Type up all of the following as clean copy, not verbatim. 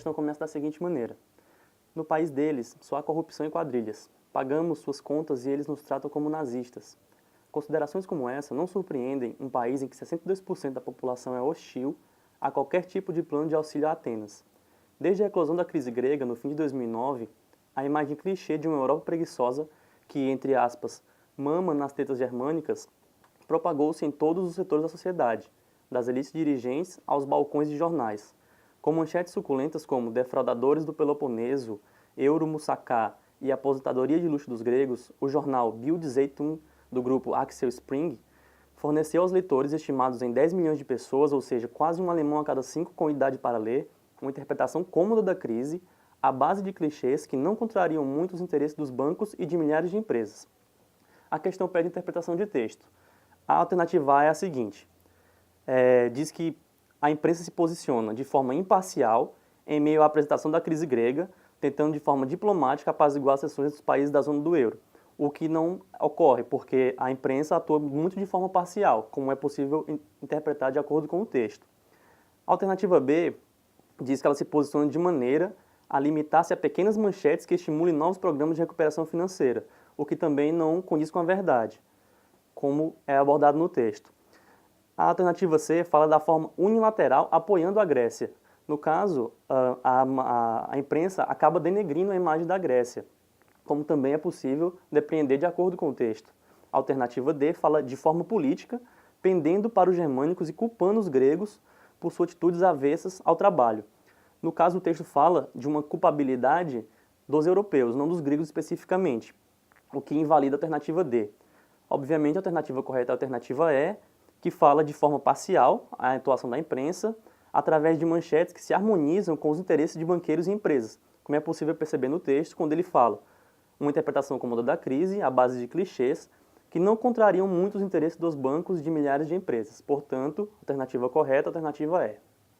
questão começa da seguinte maneira. No país deles, só há corrupção e quadrilhas. Pagamos suas contas e eles nos tratam como nazistas. Considerações como essa não surpreendem um país em que 62% da população é hostil a qualquer tipo de plano de auxílio a Atenas. Desde a eclosão da crise grega, no fim de 2009, a imagem clichê de uma Europa preguiçosa que, entre aspas, mama nas tetas germânicas, propagou-se em todos os setores da sociedade, das elites dirigentes aos balcões de jornais, com manchetes suculentas como defraudadores do Peloponeso, Euro Moussaka e aposentadoria de luxo dos gregos. O jornal Bild Zeitung, do grupo Axel Spring, forneceu aos leitores, estimados em 10 milhões de pessoas, ou seja, quase um alemão a cada 5 com idade para ler, uma interpretação cômoda da crise, à base de clichês que não contrariam muito os interesses dos bancos e de milhares de empresas. A questão pede interpretação de texto. A alternativa A é a seguinte. Diz que a imprensa se posiciona de forma imparcial em meio à apresentação da crise grega, tentando de forma diplomática apaziguar as seções dos países da zona do euro, o que não ocorre, porque a imprensa atua muito de forma parcial, como é possível interpretar de acordo com o texto. A alternativa B diz que ela se posiciona de maneira a limitar-se a pequenas manchetes que estimulem novos programas de recuperação financeira, o que também não condiz com a verdade, como é abordado no texto. A alternativa C fala da forma unilateral apoiando a Grécia. No caso, a imprensa acaba denegrindo a imagem da Grécia, como também é possível depreender de acordo com o texto. A alternativa D fala de forma política, pendendo para os germânicos e culpando os gregos por suas atitudes avessas ao trabalho. No caso, o texto fala de uma culpabilidade dos europeus, não dos gregos especificamente, o que invalida a alternativa D. Obviamente, a alternativa correta é a alternativa E, que fala de forma parcial a atuação da imprensa, através de manchetes que se harmonizam com os interesses de banqueiros e empresas, como é possível perceber no texto quando ele fala uma interpretação cômoda da crise, à base de clichês, que não contrariam muito os interesses dos bancos e de milhares de empresas. Portanto, a alternativa correta, a alternativa E.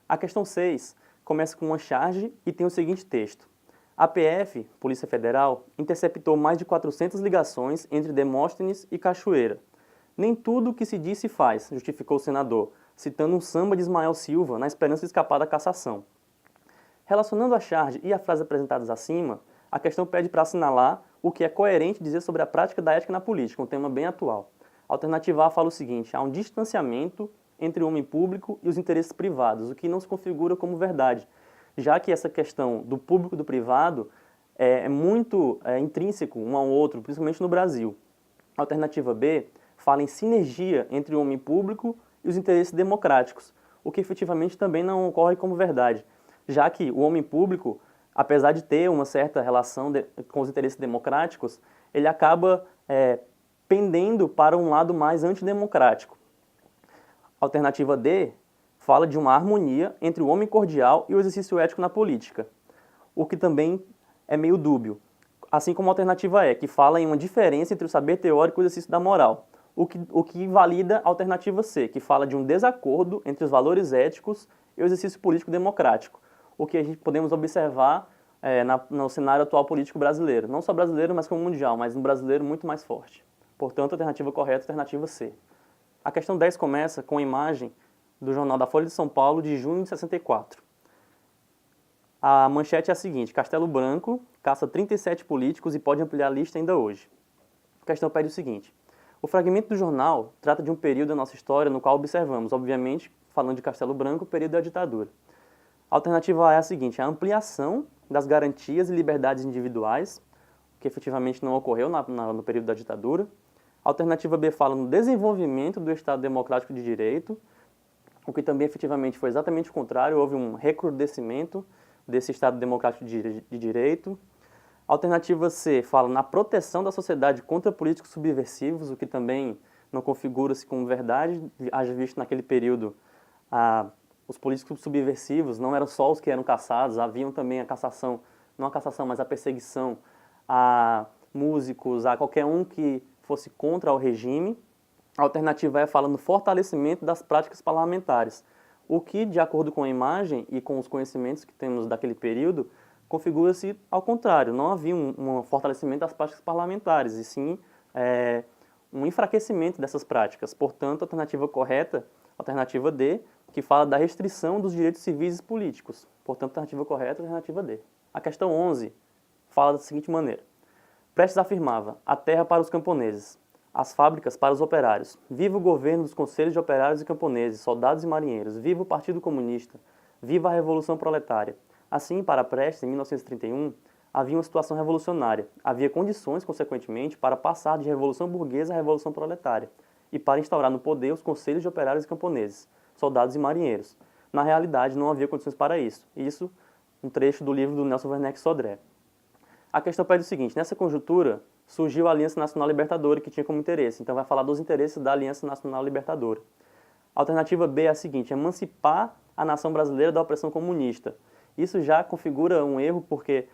A questão 6 começa com uma charge e tem o seguinte texto. A PF, Polícia Federal, interceptou mais de 400 ligações entre Demóstenes e Cachoeira. Nem tudo o que se diz se faz, justificou o senador, citando um samba de Ismael Silva na esperança de escapar da cassação. Relacionando a charge e a frase apresentadas acima, a questão pede para assinalar o que é coerente dizer sobre a prática da ética na política, um tema bem atual. A alternativa A fala o seguinte: há um distanciamento entre o homem público e os interesses privados, o que não se configura como verdade, já que essa questão do público e do privado é muito intrínseco um ao outro, principalmente no Brasil. A alternativa B fala em sinergia entre o homem público e os interesses democráticos, o que efetivamente também não ocorre como verdade, já que o homem público, apesar de ter uma certa relação com os interesses democráticos, ele acaba pendendo para um lado mais antidemocrático. A alternativa D fala de uma harmonia entre o homem cordial e o exercício ético na política, o que também é meio dúbio. Assim como a alternativa E, que fala em uma diferença entre o saber teórico e o exercício da moral, o que invalida a alternativa C, que fala de um desacordo entre os valores éticos e o exercício político democrático, o que a gente podemos observar no cenário atual político brasileiro. Não só brasileiro, mas como mundial, mas no brasileiro muito mais forte. Portanto, a alternativa correta é a alternativa C. A questão 10 começa com a imagem do jornal da Folha de São Paulo de junho de 64. A manchete é a seguinte: Castelo Branco caça 37 políticos e pode ampliar a lista ainda hoje. A questão pede o seguinte: o fragmento do jornal trata de um período da nossa história no qual observamos, obviamente, falando de Castelo Branco, o período da ditadura. A alternativa A é a seguinte: a ampliação das garantias e liberdades individuais, que efetivamente não ocorreu no período da ditadura. A alternativa B fala no desenvolvimento do Estado Democrático de Direito, o que também efetivamente foi exatamente o contrário, houve um recrudescimento desse Estado Democrático de Direito. A alternativa C fala na proteção da sociedade contra políticos subversivos, o que também não configura-se como verdade, haja visto naquele período os políticos subversivos não eram só os que eram caçados, haviam também a cassação, não a cassação, mas a perseguição a músicos, a qualquer um que fosse contra o regime. A alternativa E fala no fortalecimento das práticas parlamentares, o que, de acordo com a imagem e com os conhecimentos que temos daquele período, configura-se ao contrário. Não havia um fortalecimento das práticas parlamentares, e sim um enfraquecimento dessas práticas. Portanto, a alternativa correta, a alternativa D, que fala da restrição dos direitos civis e políticos. Portanto, alternativa correta é a alternativa D. A questão 11 fala da seguinte maneira. Prestes afirmava, a terra para os camponeses, as fábricas para os operários. Viva o governo dos conselhos de operários e camponeses, soldados e marinheiros. Viva o Partido Comunista. Viva a Revolução Proletária. Assim, para Prestes, em 1931, havia uma situação revolucionária. Havia condições, consequentemente, para passar de revolução burguesa à revolução proletária e para instaurar no poder os conselhos de operários e camponeses, soldados e marinheiros. Na realidade, não havia condições para isso. Isso, um trecho do livro do Nelson Werneck Sodré. A questão pede o seguinte, nessa conjuntura surgiu a Aliança Nacional Libertadora, que tinha como interesse. Então vai falar dos interesses da Aliança Nacional Libertadora. A alternativa B é a seguinte, emancipar a nação brasileira da opressão comunista. Isso já configura um erro porque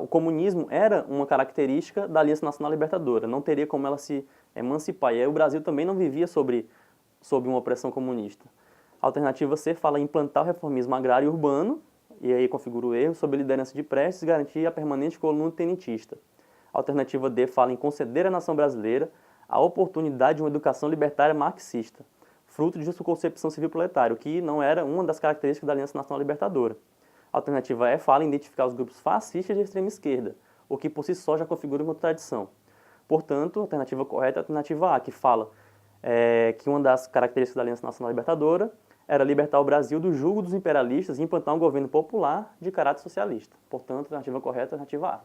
o comunismo era uma característica da Aliança Nacional Libertadora. Não teria como ela se emancipar. E aí o Brasil também não vivia sob uma opressão comunista. A alternativa C fala em implantar o reformismo agrário e urbano, e aí configura o erro, sob a liderança de Prestes, garantir a permanente coluna tenentista. A alternativa D fala em conceder à nação brasileira a oportunidade de uma educação libertária marxista, fruto de sua concepção civil proletária, que não era uma das características da Aliança Nacional Libertadora. A alternativa E fala em identificar os grupos fascistas de extrema esquerda, o que por si só já configura uma contradição. Portanto, a alternativa correta é a alternativa A, que fala que uma das características da Aliança Nacional Libertadora era libertar o Brasil do jugo dos imperialistas e implantar um governo popular de caráter socialista. Portanto, a alternativa correta é a alternativa A.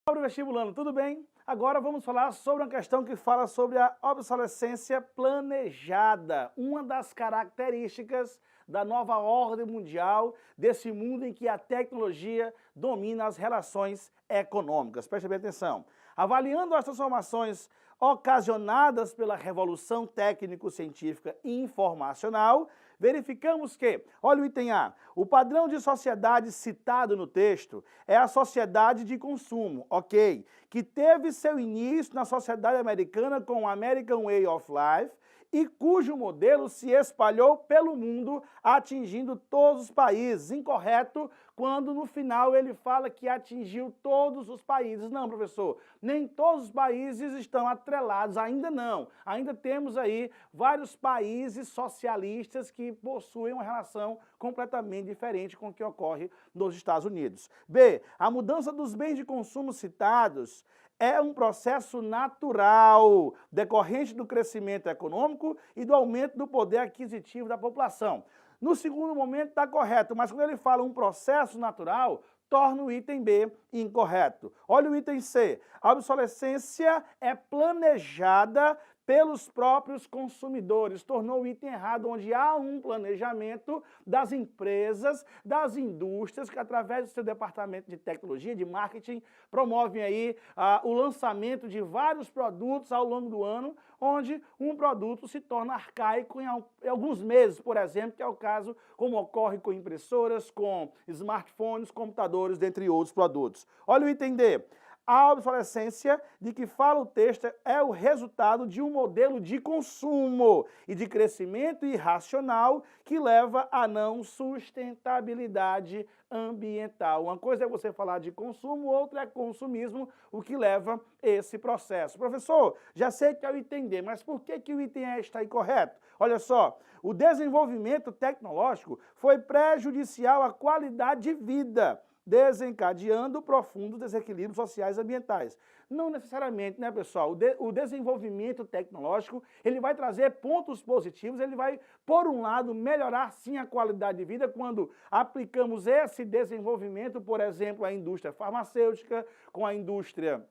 Sobre o vestibulando, tudo bem? Agora vamos falar sobre uma questão que fala sobre a obsolescência planejada, uma das características da nova ordem mundial, desse mundo em que a tecnologia domina as relações econômicas. Preste bem atenção. Avaliando as transformações ocasionadas pela revolução técnico-científica e informacional, verificamos que, olha o item A, o padrão de sociedade citado no texto é a sociedade de consumo, ok, que teve seu início na sociedade americana com o American Way of Life e cujo modelo se espalhou pelo mundo, atingindo todos os países. Incorreto quando no final ele fala que atingiu todos os países. Não, professor, nem todos os países estão atrelados, ainda não. Ainda temos aí vários países socialistas que possuem uma relação completamente diferente com o que ocorre nos Estados Unidos. B, a mudança dos bens de consumo citados é um processo natural, decorrente do crescimento econômico e do aumento do poder aquisitivo da população. No segundo momento está correto, mas quando ele fala um processo natural, torna o item B incorreto. Olha o item C. A obsolescência é planejada pelos próprios consumidores. Tornou o item errado, onde há um planejamento das empresas, das indústrias, que através do seu departamento de tecnologia, de marketing, promovem aí o lançamento de vários produtos ao longo do ano, onde um produto se torna arcaico em alguns meses, por exemplo, que é o caso como ocorre com impressoras, com smartphones, computadores, dentre outros produtos. Olha o item D. A obsolescência de que fala o texto é o resultado de um modelo de consumo e de crescimento irracional que leva à não sustentabilidade ambiental. Uma coisa é você falar de consumo, outra é consumismo, o que leva esse processo. Professor, já sei que é o item D, mas por que o item E está incorreto? Olha só, o desenvolvimento tecnológico foi prejudicial à qualidade de vida, desencadeando profundos desequilíbrios sociais e ambientais. Não necessariamente, né, pessoal? O desenvolvimento tecnológico, ele vai trazer pontos positivos, ele vai, por um lado, melhorar sim a qualidade de vida quando aplicamos esse desenvolvimento, por exemplo, à indústria farmacêutica, com a indústria,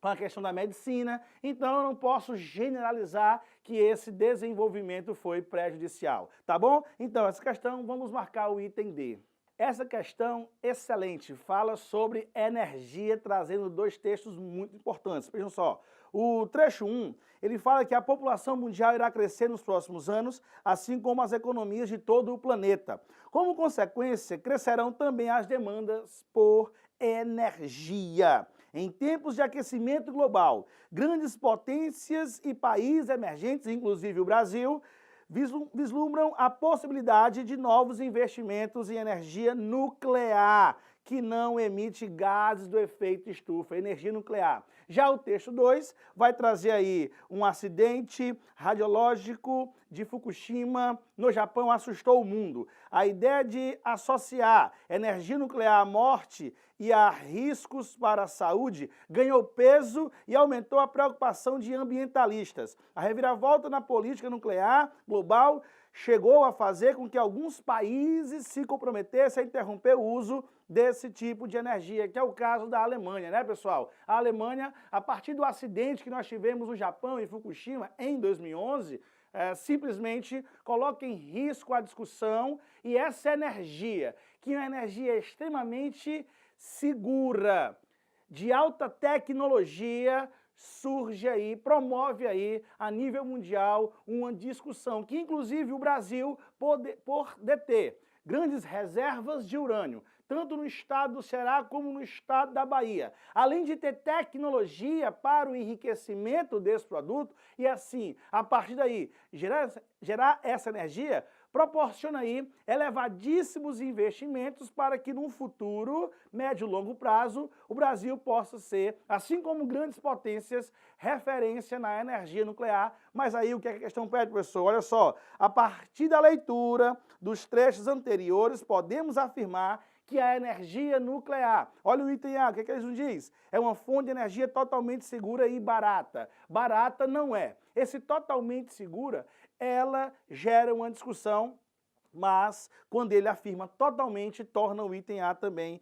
com a questão da medicina. Então, eu não posso generalizar que esse desenvolvimento foi prejudicial, tá bom? Então, essa questão, vamos marcar o item D. Essa questão excelente, fala sobre energia, trazendo dois textos muito importantes. Vejam só, o trecho 1, ele fala que a população mundial irá crescer nos próximos anos, assim como as economias de todo o planeta. Como consequência, crescerão também as demandas por energia. Em tempos de aquecimento global, grandes potências e países emergentes, inclusive o Brasil, vislumbram a possibilidade de novos investimentos em energia nuclear, que não emite gases do efeito estufa, energia nuclear. Já o texto 2 vai trazer aí um acidente radiológico de Fukushima, no Japão, assustou o mundo. A ideia de associar energia nuclear à morte e a riscos para a saúde ganhou peso e aumentou a preocupação de ambientalistas. A reviravolta na política nuclear global chegou a fazer com que alguns países se comprometessem a interromper o uso desse tipo de energia, que é o caso da Alemanha, né, pessoal? A Alemanha, a partir do acidente que nós tivemos no Japão, em Fukushima, em 2011, simplesmente coloca em risco a discussão e essa energia, que é uma energia extremamente segura, de alta tecnologia, surge aí, promove aí a nível mundial uma discussão que inclusive o Brasil por deter grandes reservas de urânio, tanto no estado do Ceará como no estado da Bahia, além de ter tecnologia para o enriquecimento desse produto e assim, a partir daí, gerar essa energia, proporciona aí elevadíssimos investimentos para que num futuro, médio e longo prazo, o Brasil possa ser, assim como grandes potências, referência na energia nuclear. Mas aí o que a questão pede, professor? Olha só, a partir da leitura dos trechos anteriores, podemos afirmar que a energia nuclear, olha o item A, o que é que eles nos diz? É uma fonte de energia totalmente segura e barata. Barata não é. Esse totalmente segura, ela gera uma discussão, mas quando ele afirma totalmente, torna o item A também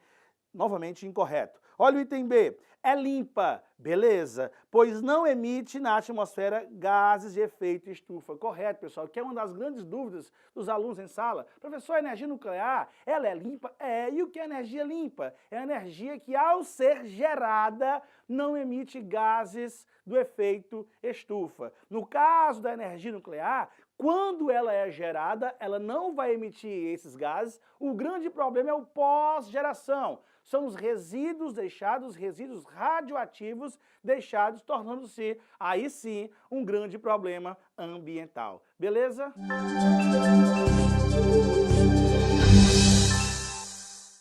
novamente incorreto. Olha o item B, é limpa, beleza, pois não emite na atmosfera gases de efeito estufa. Correto, pessoal, que é uma das grandes dúvidas dos alunos em sala. Professor, a energia nuclear, ela é limpa? É, e o que é energia limpa? É a energia que, ao ser gerada, não emite gases do efeito estufa. No caso da energia nuclear, quando ela é gerada, ela não vai emitir esses gases. O grande problema é o pós-geração. São os resíduos deixados, resíduos radioativos deixados, tornando-se, aí sim, um grande problema ambiental. Beleza?